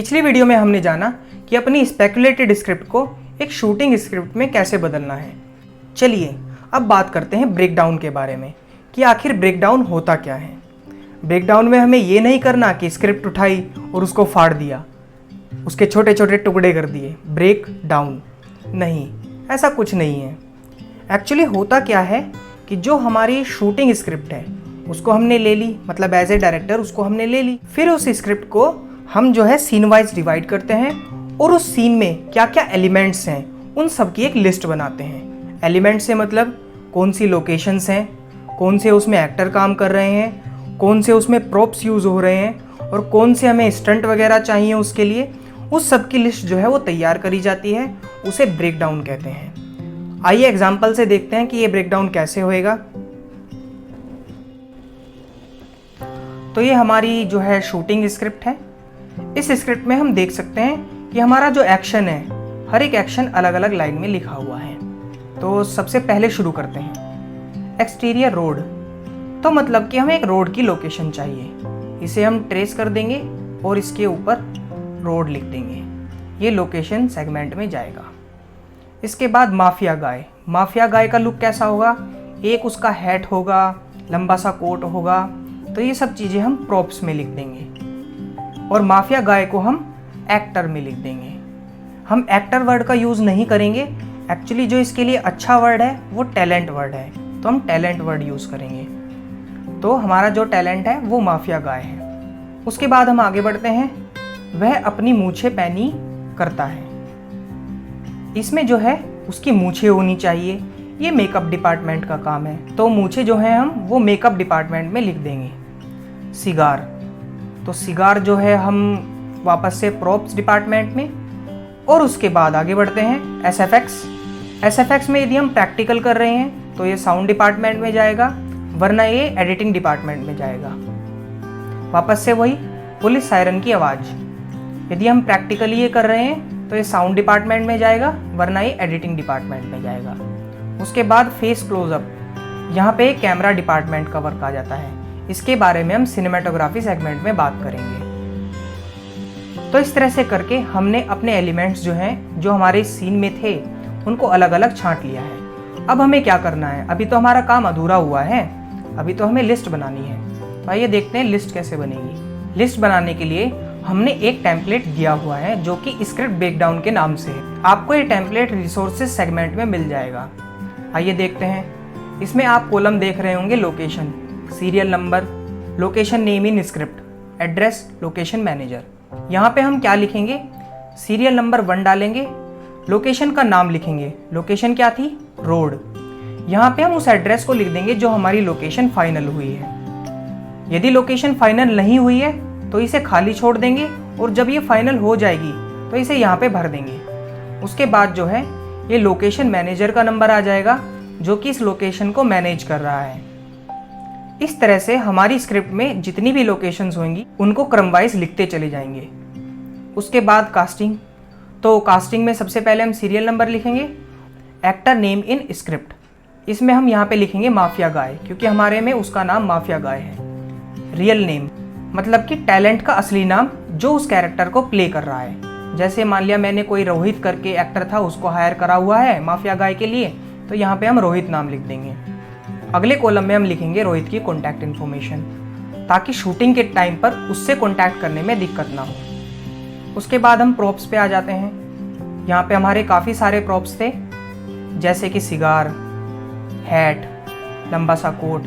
पिछली वीडियो में हमने जाना कि अपनी स्पेकुलेटेड स्क्रिप्ट को एक शूटिंग स्क्रिप्ट में कैसे बदलना है। चलिए अब बात करते हैं ब्रेकडाउन के बारे में कि आखिर ब्रेकडाउन होता क्या है। ब्रेकडाउन में हमें ये नहीं करना कि स्क्रिप्ट उठाई और उसको फाड़ दिया, उसके छोटे छोटे टुकड़े कर दिए, ब्रेक डाउन। नहीं, ऐसा कुछ नहीं है। एक्चुअली होता क्या है कि जो हमारी शूटिंग स्क्रिप्ट है उसको हमने ले ली, मतलब एज ए डायरेक्टर उसको हमने ले ली। फिर उस स्क्रिप्ट को हम जो है सीन वाइज डिवाइड करते हैं और उस सीन में क्या क्या एलिमेंट्स हैं उन सब की एक लिस्ट बनाते हैं। एलिमेंट्स से मतलब कौन सी लोकेशंस हैं, कौन से उसमें एक्टर काम कर रहे हैं, कौन से उसमें प्रॉप्स यूज़ हो रहे हैं और कौन से हमें स्टंट वगैरह चाहिए उसके लिए, उस सब की लिस्ट जो है वो तैयार करी जाती है। उसे ब्रेकडाउन कहते हैं। आइए एग्जाम्पल से देखते हैं कि ये ब्रेकडाउन कैसे होएगा। तो ये हमारी जो है शूटिंग स्क्रिप्ट है। इस स्क्रिप्ट में हम देख सकते हैं कि हमारा जो एक्शन है, हर एक एक्शन अलग अलग लाइन में लिखा हुआ है। तो सबसे पहले शुरू करते हैं। एक्सटीरियर रोड, तो मतलब कि हमें एक रोड की लोकेशन चाहिए। इसे हम ट्रेस कर देंगे और इसके ऊपर रोड लिख देंगे। ये लोकेशन सेगमेंट में जाएगा। इसके बाद माफिया गाय। माफिया गाय का लुक कैसा होगा? एक उसका हैट होगा, लंबा सा कोट होगा। तो ये सब चीज़ें हम प्रॉप्स में लिख देंगे और माफिया गाय को हम एक्टर में लिख देंगे। हम एक्टर वर्ड का यूज़ नहीं करेंगे। एक्चुअली जो इसके लिए अच्छा वर्ड है वो टैलेंट वर्ड है, तो हम टैलेंट वर्ड यूज़ करेंगे। तो हमारा जो टैलेंट है वो माफिया गाय है। उसके बाद हम आगे बढ़ते हैं। वह अपनी मूछें पैनी करता है। इसमें जो है उसकी मूछें होनी चाहिए। ये मेकअप डिपार्टमेंट का काम है, तो मूछें जो हैं हम वो मेकअप डिपार्टमेंट में लिख देंगे। सिगार, तो सिगार जो है हम वापस से प्रॉप्स डिपार्टमेंट में। और उसके बाद आगे बढ़ते हैं एसएफएक्स। एसएफएक्स में यदि हम प्रैक्टिकल कर रहे हैं तो ये साउंड डिपार्टमेंट में जाएगा, वरना ये एडिटिंग डिपार्टमेंट में जाएगा। वापस से वही पुलिस सायरन की आवाज़, यदि हम प्रैक्टिकली ये कर रहे हैं तो ये साउंड डिपार्टमेंट में जाएगा, वरना ये एडिटिंग डिपार्टमेंट में जाएगा। उसके बाद फेस क्लोजअप, यहाँ पे कैमरा डिपार्टमेंट का वर्क आ जाता है। इसके बारे में हम सिनेमेटोग्राफी सेगमेंट में बात करेंगे। तो इस तरह से करके हमने अपने एलिमेंट्स जो हैं, जो हमारे सीन में थे, उनको अलग अलग छांट लिया है। अब हमें क्या करना है? अभी तो हमारा काम अधूरा हुआ है, अभी तो हमें लिस्ट बनानी है। तो आइए देखते हैं लिस्ट कैसे बनेगी। लिस्ट बनाने के लिए हमने एक टेम्पलेट दिया हुआ है जो कि स्क्रिप्ट ब्रेकडाउन के नाम से है। आपको ये टेम्पलेट रिसोर्सेज सेगमेंट में मिल जाएगा। आइए देखते हैं। इसमें आप कॉलम देख रहे होंगे location, serial number, location name in script, address, location manager. यहाँ पे हम क्या लिखेंगे? सीरियल नंबर 1 डालेंगे, लोकेशन का नाम लिखेंगे। लोकेशन क्या थी? रोड। यहाँ पे हम उस एड्रेस को लिख देंगे जो हमारी लोकेशन फाइनल हुई है। यदि लोकेशन फाइनल नहीं हुई है तो इसे खाली छोड़ देंगे और जब ये फाइनल हो जाएगी तो इसे यहाँ पे भर देंगे। उसके बाद जो है ये लोकेशन मैनेजर का नंबर आ जाएगा जो कि इस लोकेशन को मैनेज कर रहा है। इस तरह से हमारी स्क्रिप्ट में जितनी भी लोकेशंस होंगी उनको क्रमवाइज लिखते चले जाएंगे। उसके बाद कास्टिंग, तो कास्टिंग में सबसे पहले हम सीरियल नंबर लिखेंगे, एक्टर नेम इन स्क्रिप्ट। इसमें हम यहाँ पे लिखेंगे माफिया गाय, क्योंकि हमारे में उसका नाम माफिया गाय है। रियल नेम मतलब कि टैलेंट का असली नाम जो उस कैरेक्टर को प्ले कर रहा है। जैसे मान लिया मैंने कोई रोहित करके एक्टर था, उसको हायर करा हुआ है माफिया गाय के लिए, तो यहाँ पे हम रोहित नाम लिख देंगे। अगले कॉलम में हम लिखेंगे रोहित की कॉन्टैक्ट इन्फॉर्मेशन, ताकि शूटिंग के टाइम पर उससे कॉन्टैक्ट करने में दिक्कत ना हो। उसके बाद हम प्रॉप्स पे आ जाते हैं। यहाँ पे हमारे काफ़ी सारे प्रॉप्स थे, जैसे कि सिगार, हैट, लंबा सा कोट।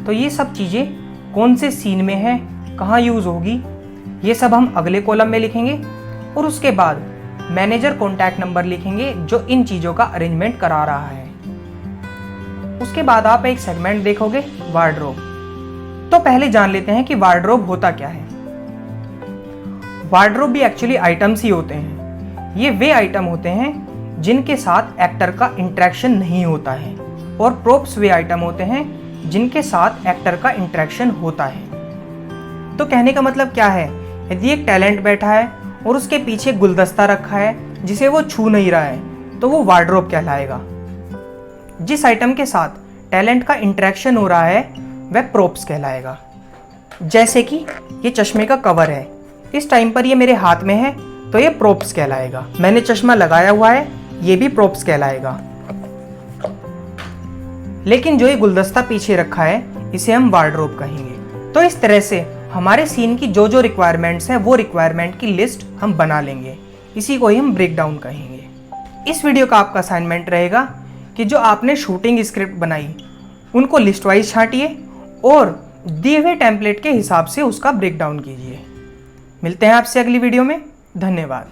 तो ये सब चीज़ें कौन से सीन में है, कहाँ यूज़ होगी, ये सब हम अगले कॉलम में लिखेंगे। और उसके बाद मैनेजर कॉन्टैक्ट नंबर लिखेंगे जो इन चीज़ों का अरेंजमेंट करा रहा है। उसके बाद आप एक सेगमेंट देखोगे, वार्डरोब। तो पहले जान लेते हैं कि वार्डरोब होता क्या है। वार्डरोब भी एक्चुअली आइटम्स ही होते हैं। ये वे आइटम होते हैं जिनके साथ एक्टर का इंटरेक्शन नहीं होता है, और प्रोप्स वे आइटम होते हैं जिनके साथ एक्टर का इंटरेक्शन होता है। तो कहने का मतलब क्या है? यदि एक टैलेंट बैठा है और उसके पीछे गुलदस्ता रखा है जिसे वो छू नहीं रहा है, तो वो वार्डरोब कहलाएगा। जिस आइटम के साथ टैलेंट का इंटरेक्शन हो रहा है वह प्रोप्स कहलाएगा। जैसे कि ये चश्मे का कवर है, इस टाइम पर ये मेरे हाथ में है तो ये प्रोप्स कहलाएगा। मैंने चश्मा लगाया हुआ है, ये भी प्रोप्स कहलाएगा। लेकिन जो ये गुलदस्ता पीछे रखा है इसे हम वार्डरोब कहेंगे। तो इस तरह से हमारे सीन की जो जो रिक्वायरमेंट्स हैं वो रिक्वायरमेंट की लिस्ट हम बना लेंगे। इसी को ही हम ब्रेक डाउन कहेंगे। इस वीडियो का आपका असाइनमेंट रहेगा कि जो आपने शूटिंग स्क्रिप्ट बनाई उनको लिस्ट वाइज छांटिए और दिए हुए टेम्पलेट के हिसाब से उसका ब्रेक डाउन कीजिए। मिलते हैं आपसे अगली वीडियो में। धन्यवाद।